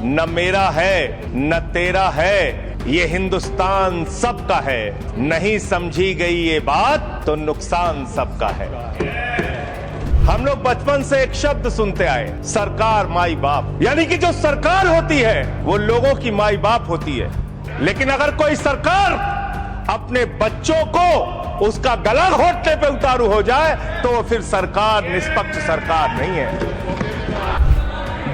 न मेरा है न तेरा है, ये हिंदुस्तान सबका है। नहीं समझी गई ये बात तो नुकसान सबका है। हम लोग बचपन से एक शब्द सुनते आए, सरकार माई बाप, यानी कि जो सरकार होती है वो लोगों की माई बाप होती है। लेकिन अगर कोई सरकार अपने बच्चों को उसका गला घोटने पे उतारू हो जाए तो वो फिर सरकार निष्पक्ष सरकार नहीं है।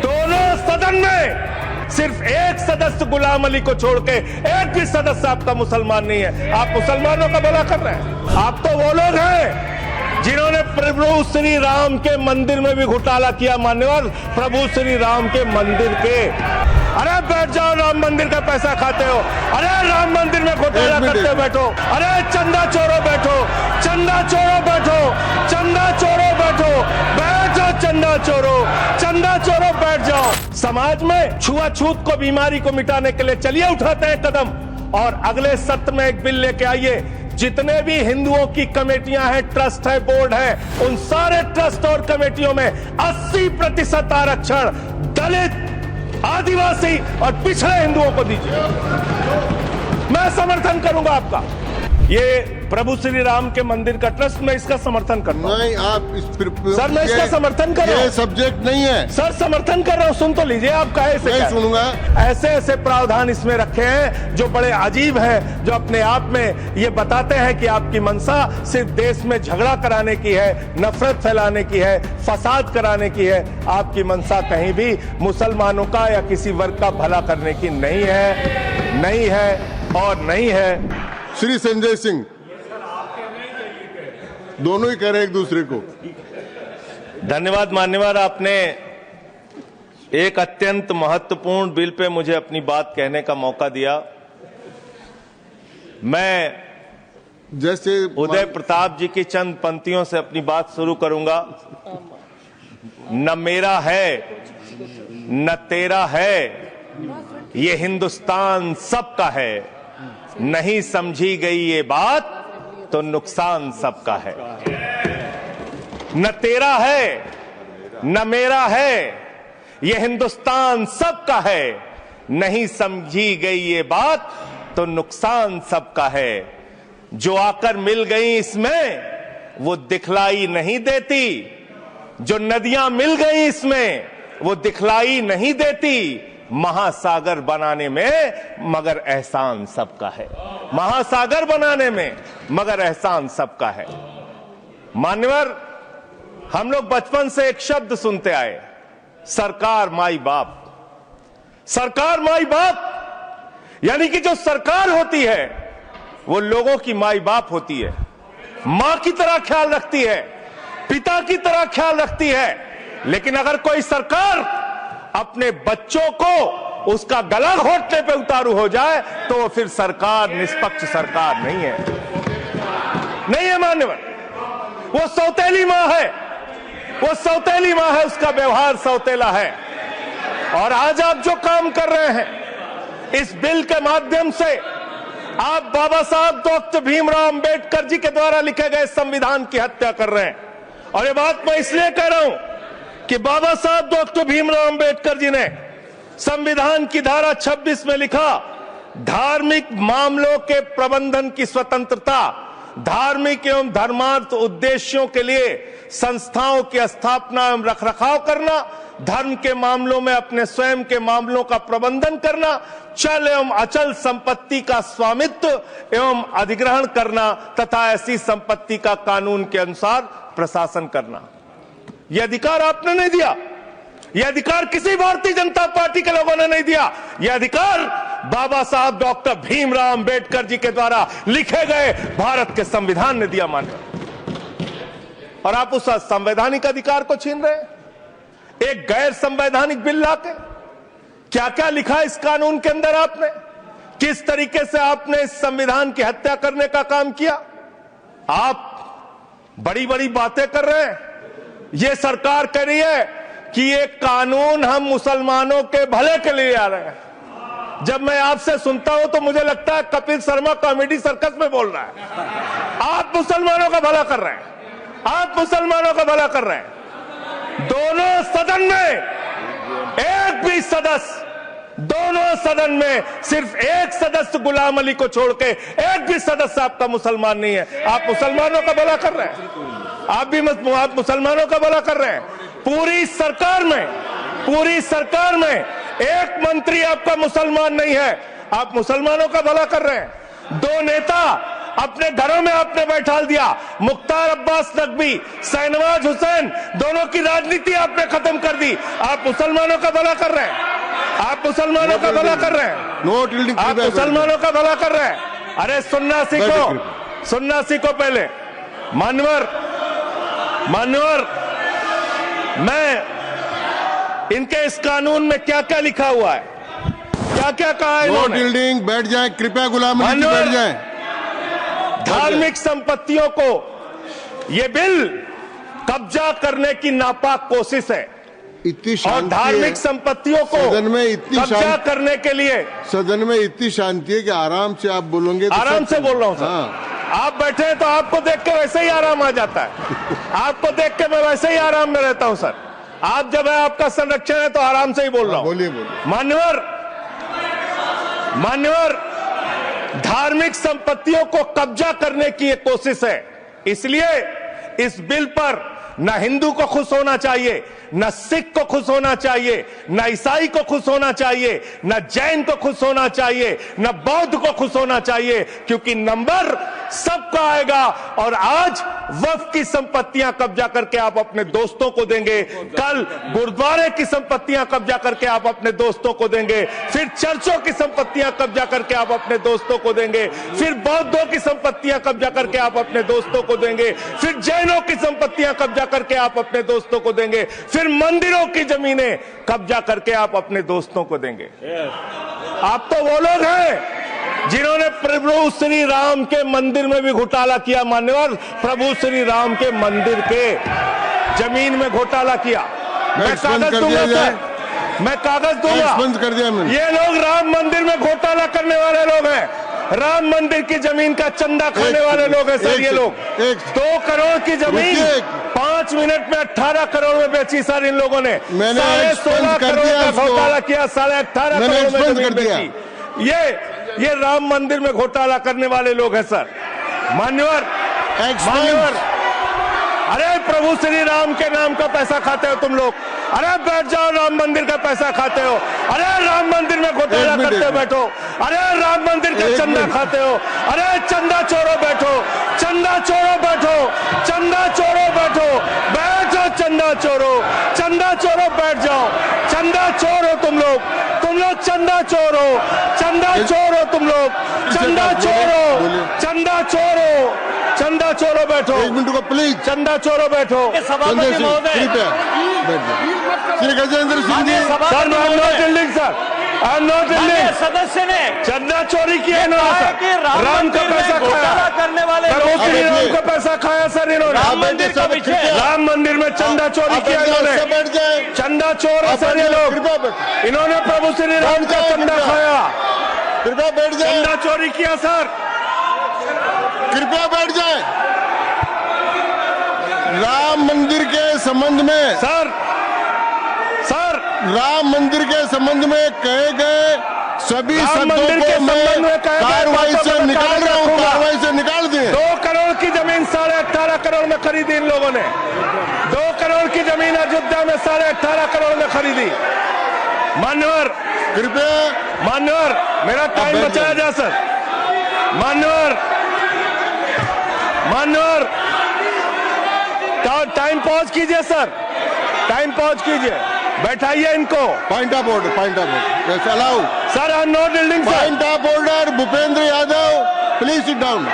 दोनों सदन में सिर्फ एक सदस्य गुलाम अली को छोड़ के एक भी सदस्य आपका मुसलमान नहीं है। आप मुसलमानों का भला कर रहे हैं। आप तो वो लोग हैं जिन्होंने प्रभु श्री राम के मंदिर में भी घोटाला किया। मान्यवर, प्रभु श्री राम के मंदिर के, अरे बैठ जाओ, राम मंदिर का पैसा खाते हो, अरे राम मंदिर में घोटाला करते बैठो, अरे चंदा चोरो बैठो, चंदा चोरो बैठो, चंदा चोरो बैठो, बैठो चंदा चोरो, चंदा चोरो बैठ जाओ। समाज में छुआछूत को, बीमारी को मिटाने के लिए चलिए उठाते हैं कदम, और अगले सत्र में एक बिल लेके आइए। जितने भी हिंदुओं की कमेटियां हैं, ट्रस्ट है, बोर्ड है, उन सारे ट्रस्ट और कमेटियों में 80% आरक्षण दलित, आदिवासी और पिछड़े हिंदुओं को दीजिए। मैं समर्थन करूंगा आपका। ये प्रभु श्री राम के मंदिर का ट्रस्ट, मैं इसका समर्थन करता हूं। नहीं, आप सर, मैं इसका समर्थन कर रहा हूं। ये सब्जेक्ट नहीं है सर, समर्थन कर रहा हूं, सुन तो लीजिए। आप कहे से नहीं सुनूंगा। ऐसे ऐसे प्रावधान इसमें रखे हैं जो बड़े अजीब हैं, जो अपने आप में ये बताते हैं कि आपकी मंशा सिर्फ देश में झगड़ा कराने की है, नफरत फैलाने की है, फसाद कराने की है। आपकी मंशा कहीं भी मुसलमानों का या किसी वर्ग का भला करने की नहीं है, नहीं है और नहीं है। श्री संजय सिंह, दोनों ही कह रहे एक दूसरे को। धन्यवाद मान्यवर, आपने एक अत्यंत महत्वपूर्ण बिल पे मुझे अपनी बात कहने का मौका दिया। मैं जैसे उदय प्रताप जी की चंद पंक्तियों से अपनी बात शुरू करूंगा। न मेरा है न तेरा है, ये हिंदुस्तान सबका है। नहीं समझी गई ये बात तो नुकसान सबका है। न तेरा है न मेरा है, ये हिंदुस्तान सबका है। नहीं समझी गई ये बात तो नुकसान सबका है। जो आकर मिल गई इसमें वो दिखलाई नहीं देती, जो नदियां मिल गई इसमें वो दिखलाई नहीं देती। महासागर बनाने में मगर एहसान सबका है। महासागर बनाने में मगर एहसान सबका है। मान्यवर, हम लोग बचपन से एक शब्द सुनते आए, सरकार माई बाप। सरकार माई बाप, यानी कि जो सरकार होती है वो लोगों की माई बाप होती है। मां की तरह ख्याल रखती है, पिता की तरह ख्याल रखती है। लेकिन अगर कोई सरकार अपने बच्चों को उसका गला घोटने पे उतारू हो जाए तो वो फिर सरकार निष्पक्ष सरकार नहीं है, नहीं है मान्यवर। वो सौतेली मां है, वो सौतेली मां है, उसका व्यवहार सौतेला है। और आज आप जो काम कर रहे हैं इस बिल के माध्यम से, आप बाबा साहब डॉक्टर भीमराव अंबेडकर जी के द्वारा लिखे गए संविधान की हत्या कर रहे हैं। और ये बात मैं इसलिए कह रहा हूं कि बाबा साहब डॉक्टर भीमराव अंबेडकर जी ने संविधान की धारा 26 में लिखा, धार्मिक मामलों के प्रबंधन की स्वतंत्रता, धार्मिक एवं धर्मार्थ उद्देश्यों के लिए संस्थाओं की स्थापना एवं रखरखाव करना, धर्म के मामलों में अपने स्वयं के मामलों का प्रबंधन करना, चल एवं अचल संपत्ति का स्वामित्व एवं अधिग्रहण करना तथा ऐसी संपत्ति का कानून के अनुसार प्रशासन करना। यह अधिकार आपने नहीं दिया, यह अधिकार किसी भारतीय जनता पार्टी के लोगों ने नहीं दिया। यह अधिकार बाबा साहब डॉक्टर भीमराव अंबेडकर जी के द्वारा लिखे गए भारत के संविधान ने दिया मानकर। और आप उस संवैधानिक अधिकार को छीन रहे हैं एक गैर संवैधानिक बिल लाके। क्या क्या लिखा इस कानून के अंदर आपने, किस तरीके से आपने इस संविधान की हत्या करने का काम किया। आप बड़ी बड़ी बातें कर रहे हैं। ये सरकार कह रही है कि ये कानून हम मुसलमानों के भले के लिए आ रहे हैं। जब मैं आपसे सुनता हूं तो मुझे लगता है कपिल शर्मा कॉमेडी सर्कस में बोल रहा है। आप मुसलमानों का भला कर रहे हैं, आप मुसलमानों का भला कर रहे हैं। दोनों सदन में एक भी सदस्य दोनों सदन में सिर्फ एक सदस्य गुलाम अली को छोड़ के एक भी सदस्य आपका मुसलमान नहीं है। आप मुसलमानों का भला कर रहे हैं, आप मुसलमानों का भला कर रहे हैं। पूरी सरकार में एक मंत्री आपका मुसलमान नहीं है, आप मुसलमानों का भला कर रहे हैं। दो नेता अपने घरों में आपने बैठा दिया, मुख्तार अब्बास नकवी, शाहनवाज हुसैन, दोनों की राजनीति आपने खत्म कर दी। आप मुसलमानों का भला कर रहे हैं, आप मुसलमानों का भला कर रहे हैं, आप मुसलमानों का भला कर रहे हैं। अरे सुनना सीखो पहले। मान्यवर, मैं इनके इस कानून में क्या क्या लिखा हुआ है, क्या क्या कहा है इन्होंने। बैठ जाए कृपया, गुलाम अली जी बैठ जाए। धार्मिक संपत्तियों को ये बिल कब्जा करने की नापाक कोशिश है और धार्मिक संपत्तियों को सदन में इतनी कब्जा करने के लिए सदन में इतनी शांति है कि आराम से आप बोलोगे। आराम से बोल रहा हूं सर। हाँ। आप बैठे हैं तो आपको देख के वैसे ही आराम आ जाता है। आपको देख के मैं वैसे ही आराम में रहता हूं सर। आप जब है आपका संरक्षण है तो आराम से ही बोल रहा हूं। बोलिए। मान्यवर, धार्मिक संपत्तियों को कब्जा करने की एक कोशिश है, इसलिए इस बिल पर न हिंदू को खुश होना चाहिए, न सिख को खुश होना चाहिए, न ईसाई को खुश होना चाहिए, न जैन को खुश होना चाहिए, न बौद्ध को खुश होना चाहिए, क्योंकि नंबर सबका आएगा। और आज वक्फ की संपत्तियां कब्जा करके आप अपने दोस्तों को देंगे, कल गुरुद्वारे की संपत्तियां कब्जा करके आप अपने दोस्तों को देंगे, फिर चर्चों की संपत्तियां कब्जा करके आप अपने दोस्तों को देंगे, फिर बौद्धों की संपत्तियां कब्जा करके आप अपने दोस्तों को देंगे, फिर जैनों की संपत्तियां कब्जा करके आप अपने दोस्तों को देंगे, फिर मंदिरों की जमीनें कब्जा करके आप अपने दोस्तों को देंगे। आप तो वो लोग हैं जिन्होंने प्रभु श्री राम के मंदिर में भी घोटाला किया। मान्यवर, प्रभु श्री राम के मंदिर के जमीन में घोटाला किया। मैं कागज दूंगा सर, मैं कागज दूंगा। ये लोग राम मंदिर में घोटाला करने वाले लोग हैं, राम मंदिर की जमीन का चंदा खाने वाले लोग हैं सर। ये लोग 2 करोड़ की जमीन 5 मिनट में 18 करोड़ में बेची सर इन लोगों ने। 16.5 करोड़ का घोटाला किया, 18.5 करोड़ में जमीन बेची। ये राम मंदिर में घोटाला करने वाले लोग हैं सर। मान्यवर, अरे प्रभु श्री राम के नाम का पैसा खाते हो तुम लोग। अरे बैठ जाओ, राम मंदिर का पैसा खाते हो। अरे राम मंदिर में घोटाला करते हो, बैठो। अरे राम मंदिर का चंदा खाते हो। अरे चंदा चोरो बैठो, चंदा चोरो बैठो, चंदा चोरो बैठो, बैठो चंदा चोरो, चंदा चोरो बैठ जाओ। चंदा चोर हो तुम लोग चंदा चोर हो, चंदा चोर हो तुम लोग, चंदा चोरो, चंदा चोरो, चंदा चोरो बैठो। 1 मिनट को प्लीज। चंदा चोरो बैठो। सभापति महोदय Shri Gajendra Singh ji. Sir I am not yielding sir, I am not yielding. सदस्य ने चंदा चोरी किया इन्होंने सर, राम का पैसा खाया करने वाले प्रभु श्री राम का पैसा खाया सर इन्होंने। राम मंदिर का विषय, राम मंदिर में चंदा चोरी किया इन्होंने। चंदा चोर है सर ये लोग, इन्होंने प्रभु श्री राम का चंदा खाया। कृपया बैठ जाए। चंदा चोरी किया सर, कृपया बैठ जाए। राम मंदिर के संबंध में सर राम मंदिर के संबंध में कहे गए सभी शब्दों को मैं कार्रवाई से निकाल रहा हूं, कार्रवाई से निकाल दिए। 2 करोड़ की जमीन 18.5 करोड़ में खरीदी इन लोगों ने। 2 करोड़ की जमीन अयोध्या में 18.5 करोड़ में खरीदी। मान्यवर, मेरा टाइम बचाया जा सर। मान्यवर, टाइम पॉज कीजिए सर, टाइम पॉज कीजिए, बैठाइए इनको। Point of order yes allow sir. I am not yielding sir. Point of order Bhupendra Yadav, please sit down.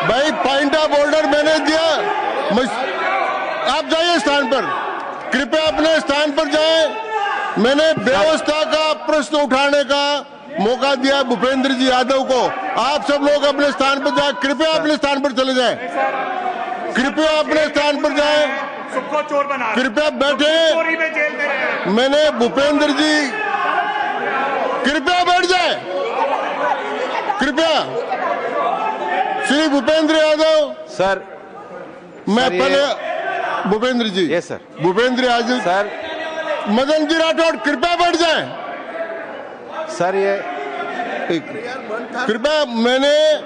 भाई पॉइंट ऑफ ऑर्डर मैंने दिया, आप जाइए स्थान पर, कृपया अपने स्थान पर जाएं। मैंने व्यवस्था का प्रश्न उठाने का मौका दिया भूपेंद्र जी यादव को। आप सब लोग अपने स्थान पर जाएं, कृपया अपने स्थान पर चले जाएं, कृपया अपने स्थान पर जाएं, सबको चोर बना, कृपया बैठे। चोरी में जेल दे रहे हैं। मैंने भूपेंद्र जी, कृपया बैठ जाए, कृपया श्री भूपेंद्र यादव सर, मैं सर पहले Bhupendra ji, yes sir, Bhupendra Yadav sir, Madan ji Rathore कृपया बैठ जाएं। सर ये कृपया, मैंने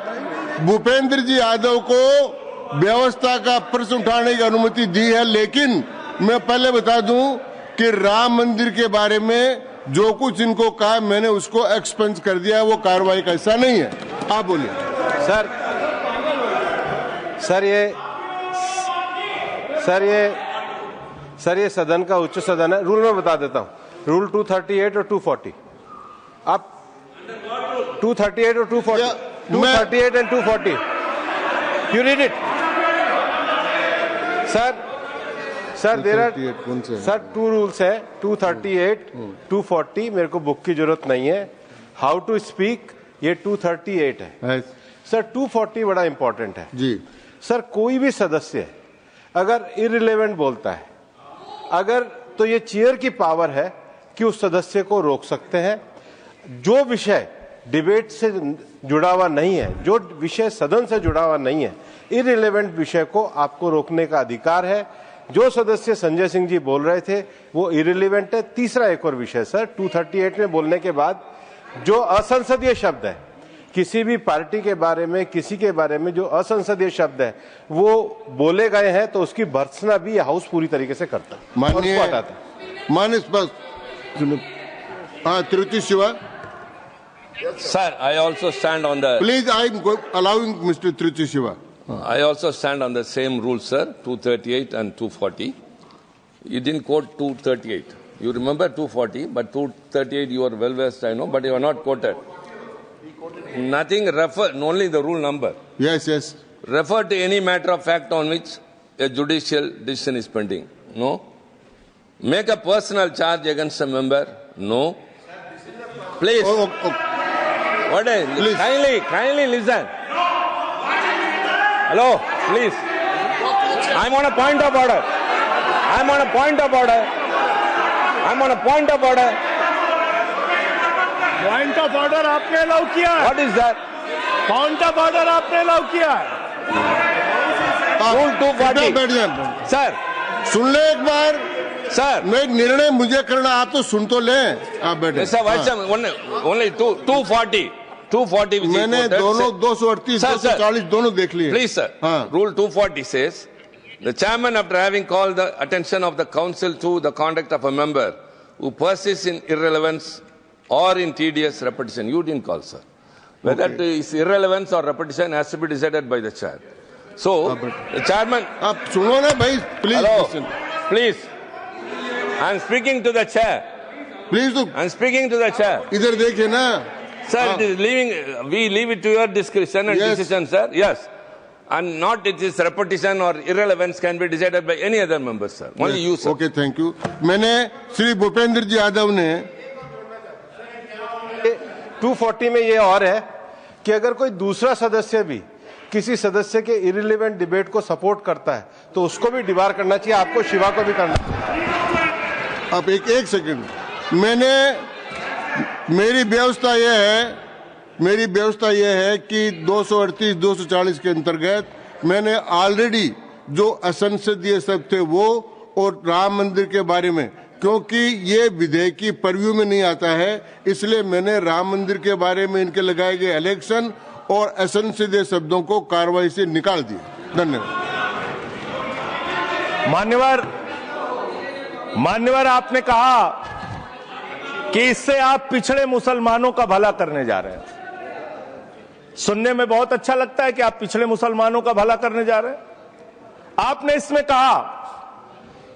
भूपेंद्र जी यादव को व्यवस्था का प्रश्न उठाने की अनुमति दी है, लेकिन मैं पहले बता दूं कि राम मंदिर के बारे में जो कुछ इनको कहा मैंने उसको एक्सपेंस कर दिया है, वो कार्रवाई का हिस्सा नहीं है। आप बोलिए। सर ये सदन का उच्च सदन है। रूल में बता देता हूं, रूल 238 और 240। आप 238 और 240, 238 and 240, you read it. Sir there are sir 2 rules है, 238, 240। मेरे को बुक की जरूरत नहीं है। हाउ टू स्पीक ये 238 है। सर 240 बड़ा इंपॉर्टेंट है जी। सर, कोई भी सदस्य अगर इररिलेवेंट बोलता है, अगर तो ये चेयर की पावर है कि उस सदस्य को रोक सकते हैं। जो विषय डिबेट से जुड़ा हुआ नहीं है, जो विषय सदन से जुड़ा हुआ नहीं है, इररिलेवेंट विषय को आपको रोकने का अधिकार है। जो सदस्य संजय सिंह जी बोल रहे थे वो इररिलेवेंट है। तीसरा एक और विषय सर, 238 में बोलने के बाद जो असंसदीय शब्द है, किसी भी पार्टी के बारे में, किसी के बारे में जो असंसदीय शब्द है वो बोले गए हैं, तो उसकी भर्त्सना भी हाउस पूरी तरीके से करता है। माननीय Tiruchi Shiva. Sir, I also stand on the. Please, I am allowing Mr. Tiruchi Shiva. I also stand on the same rule, sir. 238 and 240. You didn't quote 238. You remember 240, but 238 you are well versed, I know, but you are not quoted. Nothing refer, only the rule number. Yes, yes. Refer to any matter of fact on which a judicial decision is pending. No. Make a personal charge against a member. No. Please. What is? Please. Kindly listen. Hello, please. I'm on a point of order. I'm on a point of order. I'm on a point of order. Point of order आपने allow किया है। What is that? Point of order आपने allow किया है। Rule 240. बैठ जाए। Sir. सुन ले एक बार। Sir. मैं निर्णय मुझे करना, आप तो सुन तो लें। आप बैठे। Mr. Vice Chairman, only 240. 240 which मैंने is quoted, दोनों 238, 240 दोनों देख लिए। Please, sir. हाँ। Rule 240 says, the chairman, after having called the attention of the council to the conduct of a member who persists in irrelevance or in tedious repetition, you didn't call, sir. Whether it is irrelevance or repetition has to be decided by the chair. So, the chairman. आप सुनो ना भाई, please. Hello, listen. please. I'm speaking to the chair. Please तो I'm speaking to the chair. इधर देखिए ना। Sir, it is we leave it to your discretion and Yes. decision, sir. Yes. And not it is repetition or irrelevance can be decided by any other member, sir. Only you, sir. Okay, thank you. मैंने श्री भूपेंद्र जी यादव ने 240 में ये और है कि अगर कोई दूसरा सदस्य भी किसी सदस्य के इररिलेवेंट डिबेट को सपोर्ट करता है तो उसको भी डिबार करना चाहिए। आपको शिवा को भी करना चाहिए। आप एक सेकंड। मेरी व्यवस्था यह है कि 238, 240 के अंतर्गत मैंने ऑलरेडी जो असंसदीय शब्द थे वो और राम मंदिर के बारे में, क्योंकि ये विधेयक की परव्यू में नहीं आता है, इसलिए मैंने राम मंदिर के बारे में इनके लगाए गए इलेक्शन और असंसदीय शब्दों को कार्रवाई से निकाल दिया। धन्यवाद। मान्यवर, आपने कहा कि इससे आप पिछड़े मुसलमानों का भला करने जा रहे हैं। सुनने में बहुत अच्छा लगता है कि आप पिछड़े मुसलमानों का भला करने जा रहे हैं। आपने इसमें कहा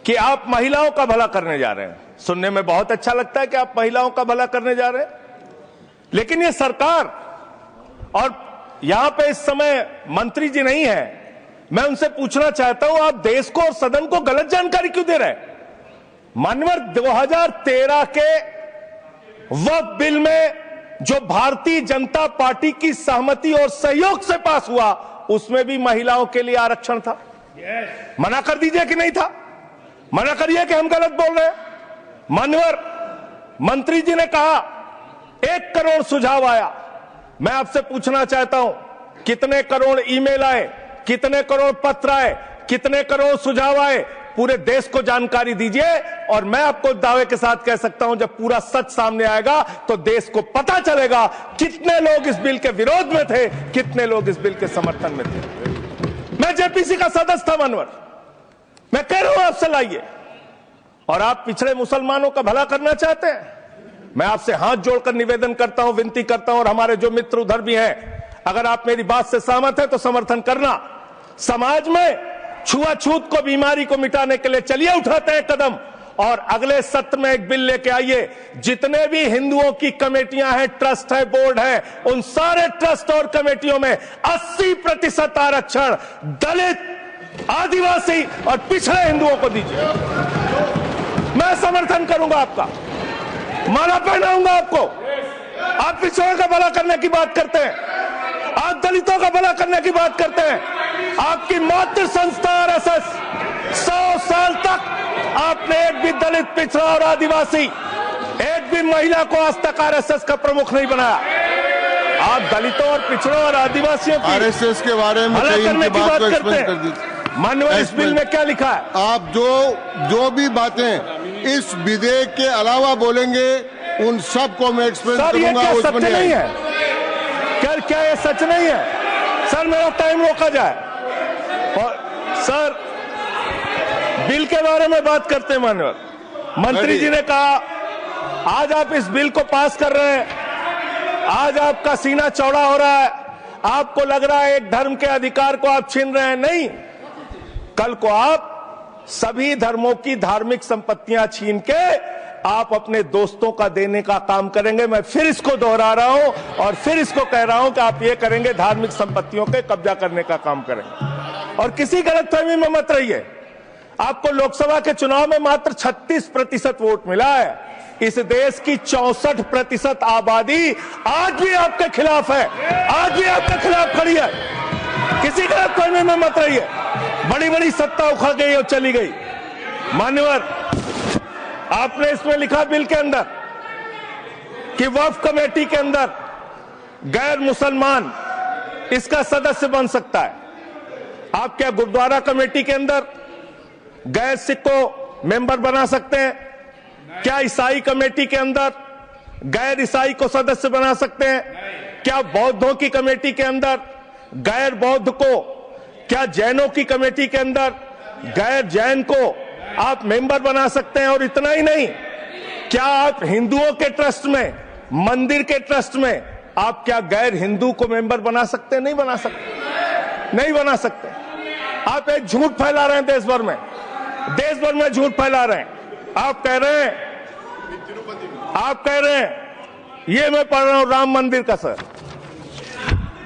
कि आप महिलाओं का भला करने जा रहे हैं। सुनने में बहुत अच्छा लगता है कि आप महिलाओं का भला करने जा रहे हैं, लेकिन ये सरकार, और यहां पे इस समय मंत्री जी नहीं है, मैं उनसे पूछना चाहता हूं, आप देश को और सदन को गलत जानकारी क्यों दे रहे हैं? मानवर, 2013 के वक्फ बिल में जो भारतीय जनता पार्टी की सहमति और सहयोग से पास हुआ, उसमें भी महिलाओं के लिए आरक्षण था। मना कर दीजिए कि नहीं था? मना करिए कि हम गलत बोल रहे हैं। मानवर, मंत्री जी ने कहा 1 करोड़ सुझाव आया, मैं आपसे पूछना चाहता हूं, कितने करोड़ ईमेल आए, कितने करोड़ पत्र आए, कितने करोड़ सुझाव आए, पूरे देश को जानकारी दीजिए। और मैं आपको दावे के साथ कह सकता हूं, जब पूरा सच सामने आएगा तो देश को पता चलेगा कितने लोग इस बिल के विरोध में थे, कितने लोग इस बिल के समर्थन में थे। मैं जेपीसी का सदस्य था मनवर, मैं कह रहा हूं आपसे लाइए। और आप पिछड़े मुसलमानों का भला करना चाहते हैं, मैं आपसे हाथ जोड़कर निवेदन करता हूं, विनती करता हूं, और हमारे जो मित्र उधर भी हैं, अगर आप मेरी बात से सहमत हैं तो समर्थन करना। समाज में छुआछूत को, बीमारी को मिटाने के लिए चलिए उठाते हैं कदम, और अगले सत्र में एक बिल लेके आइए। जितने भी हिंदुओं की कमेटियां हैं, ट्रस्ट है, बोर्ड है, उन सारे ट्रस्ट और कमेटियों में 80% आरक्षण दलित, आदिवासी और पिछड़े हिंदुओं को दीजिए। मैं समर्थन करूंगा आपका, माला पहनाऊंगा आपको। आप पिछड़ों का भला करने की बात करते हैं, आप दलितों का भला करने की बात करते हैं। आपकी मातृ संस्था आरएसएस 100 साल तक आपने एक भी दलित, पिछड़ा और आदिवासी, एक भी महिला को आज तक आरएसएस का प्रमुख नहीं बनाया। आप दलितों और पिछड़ों और आदिवासियों की आरएसएस के बारे में भला करने की बात करते कर हैं। माननीय, इस बिल में क्या लिखा है? आप जो भी बातें इस विधेयक के अलावा बोलेंगे, उन सबको मैं एक्सप्लेन करूंगा। क्या सच नहीं है? क्या ये सच नहीं है? सर, मेरा टाइम रोका जाए। और सर, बिल के बारे में बात करते हैं। माननीय मंत्री जी ने कहा, आज आप इस बिल को पास कर रहे हैं, आज आपका सीना चौड़ा हो रहा है, आपको लग रहा है एक धर्म के अधिकार को आप छीन रहे हैं। नहीं, कल को आप सभी धर्मों की धार्मिक संपत्तियां छीन के आप अपने दोस्तों का देने का काम करेंगे। मैं फिर इसको दोहरा रहा हूं और फिर इसको कह रहा हूं कि आप ये करेंगे, धार्मिक संपत्तियों के कब्जा करने का काम करेंगे। और किसी गलतफहमी में मत रहिए। आपको लोकसभा के चुनाव में मात्र 36% वोट मिला है। इस देश की 64% आबादी आज भी आपके खिलाफ है, आज भी आपके खिलाफ खड़ी है। किसी गलतफहमी में मत रहिए। बड़ी बड़ी सत्ता उखड़ गई और चली गई। मान्यवर, आपने इसमें लिखा बिल के अंदर कि वक्फ कमेटी के अंदर गैर मुसलमान इसका सदस्य बन सकता है। आप क्या गुरुद्वारा कमेटी के अंदर गैर सिख को मेंबर बना सकते हैं? क्या ईसाई कमेटी के अंदर गैर ईसाई को सदस्य बना सकते हैं? क्या बौद्धों की कमेटी के अंदर गैर बौद्ध को, क्या जैनों की कमेटी के अंदर गैर जैन को आप मेंबर बना सकते हैं? और इतना ही नहीं, क्या आप हिंदुओं के ट्रस्ट में, मंदिर के ट्रस्ट में आप क्या गैर हिंदू को मेंबर बना सकते हैं? नहीं बना सकते, नहीं बना सकते। आप एक झूठ फैला रहे हैं देश भर में, देश भर में झूठ फैला रहे हैं। आप कह रहे हैं, ये मैं पढ़ रहा हूं राम मंदिर का, सर,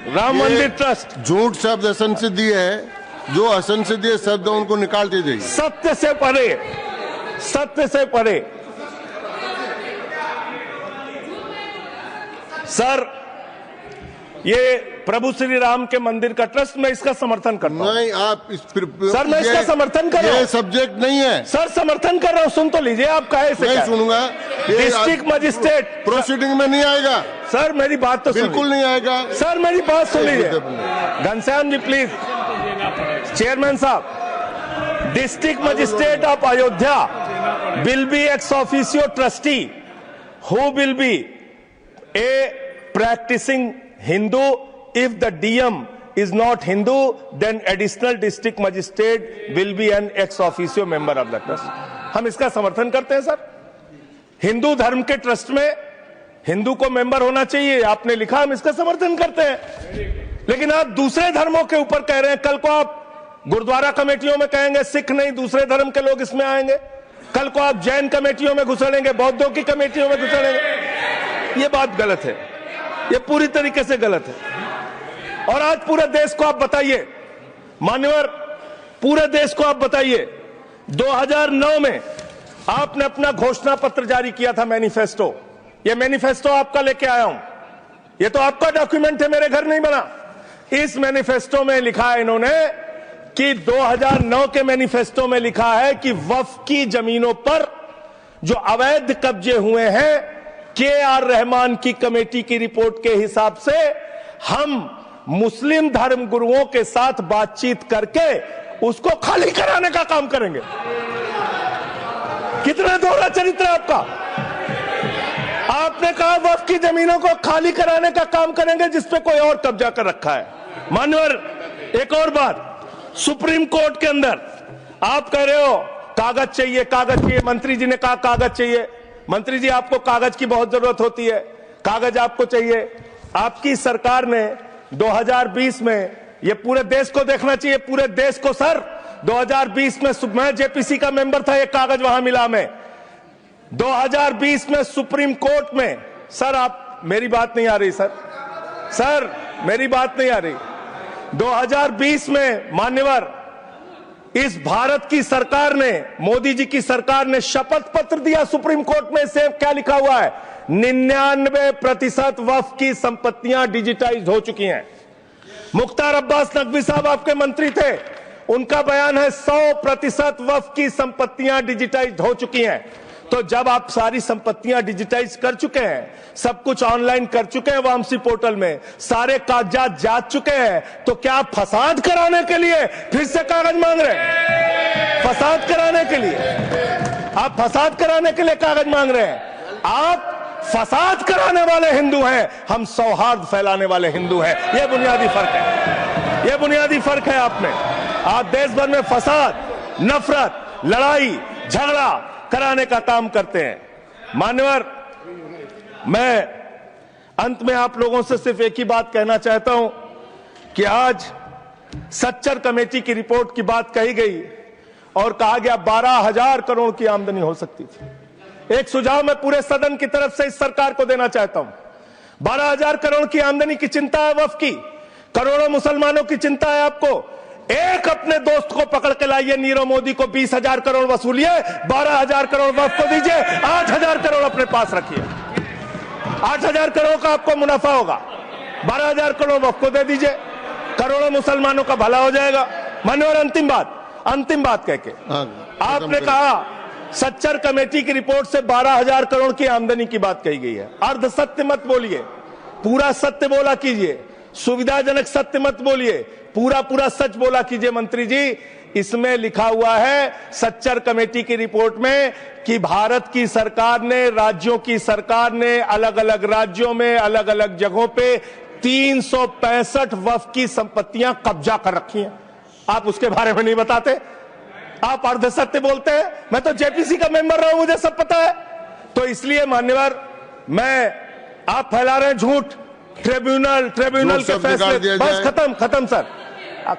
राम मंदिर ट्रस्ट। झूठ शब्द असंसदीय है, जो असंसदीय शब्द उनको निकाल दीजिए। सत्य से परे, सत्य से परे। सर, ये प्रभु श्री राम के मंदिर का ट्रस्ट, मैं इसका समर्थन करता हूं। नहीं, आप सर, मैं इसका समर्थन कर रहा हूं। ये सब्जेक्ट नहीं है सर, समर्थन कर रहा हूं। सुन तो लीजिए, आप कहे से नहीं सुनूंगा। डिस्ट्रिक्ट मजिस्ट्रेट प्रोसीडिंग में नहीं आएगा। सर, मेरी बात तो बिल्कुल नहीं आएगा। सर, मेरी बात सुन लीजिए। घनश्याम जी प्लीज, चेयरमैन साहब, district magistrate of Ayodhya will be ex officio trustee who will be a practicing Hindu. If the DM is not Hindu, then additional district magistrate will be an ex officio member of the trust. हम इसका समर्थन करते हैं sir. Hindu धर्म के trust में हिंदू को member होना चाहिए, आपने लिखा, हम इसका समर्थन करते हैं। लेकिन आप दूसरे धर्मों के ऊपर कह रहे हैं। कल को आप गुरुद्वारा कमेटियों में कहेंगे सिख नहीं, दूसरे धर्म के लोग इसमें आएंगे। कल को आप जैन कमेटियों में घुसड़ेंगे, बौद्धों की कमेटियों में घुसड़ेंगे। ये बात गलत है, ये पूरी तरीके से गलत है। और आज पूरे देश को आप बताइए, मान्यवर, पूरे देश को आप बताइए, 2009 में आपने अपना घोषणा पत्र जारी किया था, मैनिफेस्टो। ये मैनिफेस्टो आपका लेके आया हूं, ये तो आपका डॉक्यूमेंट है, मेरे घर नहीं बना। इस मैनिफेस्टो में लिखा है इन्होंने कि 2009 के मैनिफेस्टो में लिखा है कि वक्फ की जमीनों पर जो अवैध कब्जे हुए हैं, KR रहमान की कमेटी की रिपोर्ट के हिसाब से हम मुस्लिम धर्म गुरुओं के साथ बातचीत करके उसको खाली कराने का काम करेंगे। कितना दोहरा चरित्र है आपका। आपने कहा वक्फ की जमीनों को खाली कराने का काम करेंगे जिसपे कोई और कब्जा कर रखा है। मान्यवर, एक और बात, सुप्रीम कोर्ट के अंदर आप कह रहे हो कागज चाहिए, कागज चाहिए। मंत्री जी ने कहा कागज चाहिए। मंत्री जी, आपको कागज की बहुत जरूरत होती है, कागज आपको चाहिए। आपकी सरकार ने 2020 में, ये पूरे देश को देखना चाहिए, पूरे देश को सर, 2020 में मैं जेपीसी का मेंबर था, एक कागज वहां मिला में 2020 में सुप्रीम कोर्ट में। सर आप, मेरी बात नहीं आ रही सर मेरी बात नहीं आ रही। 2020 में मान्यवर, इस भारत की सरकार ने, मोदी जी की सरकार ने शपथ पत्र दिया सुप्रीम कोर्ट में। से क्या लिखा हुआ है? 99% वक्फ की संपत्तियां डिजिटाइज हो चुकी हैं। मुख्तार अब्बास नकवी साहब आपके मंत्री थे, उनका बयान है 100% वक्फ की संपत्तियां डिजिटाइज हो चुकी हैं। तो जब आप सारी संपत्तियां डिजिटाइज कर चुके हैं, सब कुछ ऑनलाइन कर चुके हैं वामसी पोर्टल में, सारे कागजात जांच चुके हैं, तो क्या आप फसाद कराने के लिए फिर से कागज मांग रहे हैं? फसाद कराने के लिए आप फसाद कराने के लिए कागज मांग रहे हैं। आप फसाद कराने वाले हिंदू हैं, हम सौहार्द फैलाने वाले हिंदू हैं। यह बुनियादी फर्क है, यह बुनियादी फर्क है। आप देश भर में फसाद, नफरत, लड़ाई, झगड़ा कराने का काम करते हैं। मान्यवर, मैं अंत में आप लोगों से सिर्फ एक ही बात कहना चाहता हूं कि आज सच्चर कमेटी की रिपोर्ट की बात कही गई और कहा गया 12,000 करोड़ की आमदनी हो सकती थी। एक सुझाव मैं पूरे सदन की तरफ से इस सरकार को देना चाहता हूं। 12,000 करोड़ की आमदनी की चिंता है वक्फ की, करोड़ों मुसलमानों की चिंता है आपको। एक अपने दोस्त को पकड़ के लाइए, नीरव मोदी को 20,000 करोड़ वसूलिए, 12,000 करोड़ वक्फ को दीजिए, 8,000 करोड़ अपने पास रखिए। 8,000 करोड़ का आपको मुनाफा होगा, 12,000 करोड़ वक्फ को दे दीजिए, करोड़ों मुसलमानों का भला हो जाएगा। मान्यवर, अंतिम बात कह के आपने कहा सच्चर कमेटी की रिपोर्ट से 12,000 करोड़ की आमदनी की बात कही गई है। अर्ध सत्य मत बोलिए, पूरा सत्य बोला कीजिए। सुविधाजनक सत्य मत बोलिए, पूरा सच बोला कीजिए। मंत्री जी, इसमें लिखा हुआ है सच्चर कमेटी की रिपोर्ट में कि भारत की सरकार ने, राज्यों की सरकार ने अलग अलग राज्यों में, अलग अलग जगहों पे 365 वक्फ की संपत्तियां कब्जा कर रखी हैं। आप उसके बारे में नहीं बताते, आप अर्ध सत्य बोलते हैं। मैं तो जेपीसी का मेंबर रहा हूं, मुझे सब पता है। तो इसलिए मान्यवर, आप फैला रहे हैं झूठ। ट्रिब्यूनल के फैसले, बस खत्म सर,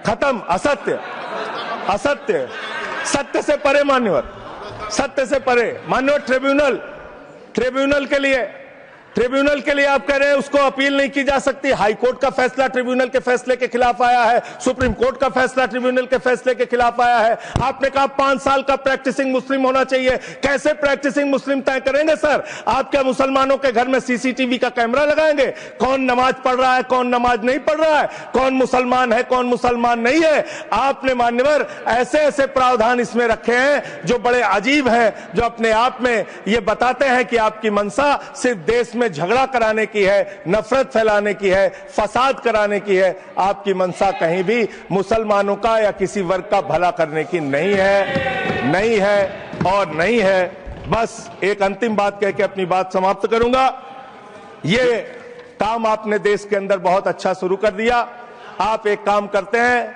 खत्म। असत्य, सत्य से परे मान्यवर, सत्य से परे मान्यवर। ट्रिब्यूनल के लिए आप कह रहे हैं उसको अपील नहीं की जा सकती। हाई कोर्ट का फैसला ट्रिब्यूनल के फैसले के खिलाफ आया है, सुप्रीम कोर्ट का फैसला ट्रिब्यूनल के फैसले के खिलाफ आया है। आपने कहा 5 साल का प्रैक्टिसिंग मुस्लिम होना चाहिए। कैसे प्रैक्टिसिंग मुस्लिम तय करेंगे सर? आप क्या मुसलमानों के घर में सीसीटीवी का कैमरा लगाएंगे? कौन नमाज पढ़ रहा है, कौन नमाज नहीं पढ़ रहा है, कौन मुसलमान है, कौन मुसलमान नहीं है? आपने मान्यवर ऐसे प्रावधान इसमें रखे हैं जो बड़े अजीब हैं, जो अपने आप में ये बताते हैं कि आपकी मंशा सिर्फ देश में झगड़ा कराने की है, नफरत फैलाने की है, फसाद कराने की है। आपकी मंशा कहीं भी मुसलमानों का या किसी वर्ग का भला करने की नहीं है। बस एक अंतिम बात कह के अपनी बात समाप्त करूंगा। ये काम आपने देश के अंदर बहुत अच्छा शुरू कर दिया। आप एक काम करते हैं,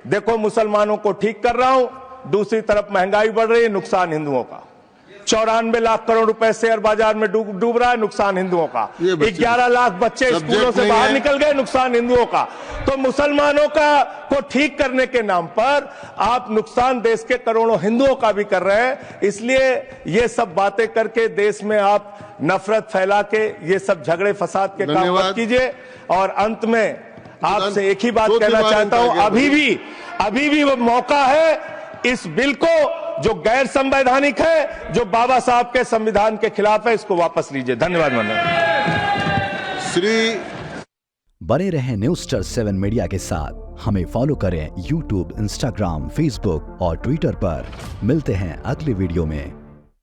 देखो मुसलमानों को ठीक कर रहा हूं, दूसरी तरफ महंगाई बढ़ रही है, नुकसान हिंदुओं का। 94 लाख करोड़ रुपए शेयर बाजार में डूब रहा है, नुकसान हिंदुओं का। 11 लाख बच्चे स्कूलों से बाहर निकल गए, नुकसान हिंदुओं का। तो मुसलमानों को ठीक करने के नाम पर आप नुकसान देश के करोड़ों हिंदुओं का भी कर रहे हैं। इसलिए ये सब बातें करके देश में आप नफरत फैला के ये सब झगड़े फसाद के काम मत कीजिए। और अंत में आपसे एक ही बात कहना चाहता हूं, अभी भी वो मौका है इस बिल को जो गैर संवैधानिक है, जो बाबा साहब के संविधान के खिलाफ है, इसको वापस लीजिए। धन्यवाद। बने रहें न्यूज़7 मीडिया के साथ। हमें फॉलो करें YouTube, Instagram, Facebook और Twitter पर। मिलते हैं अगली वीडियो में।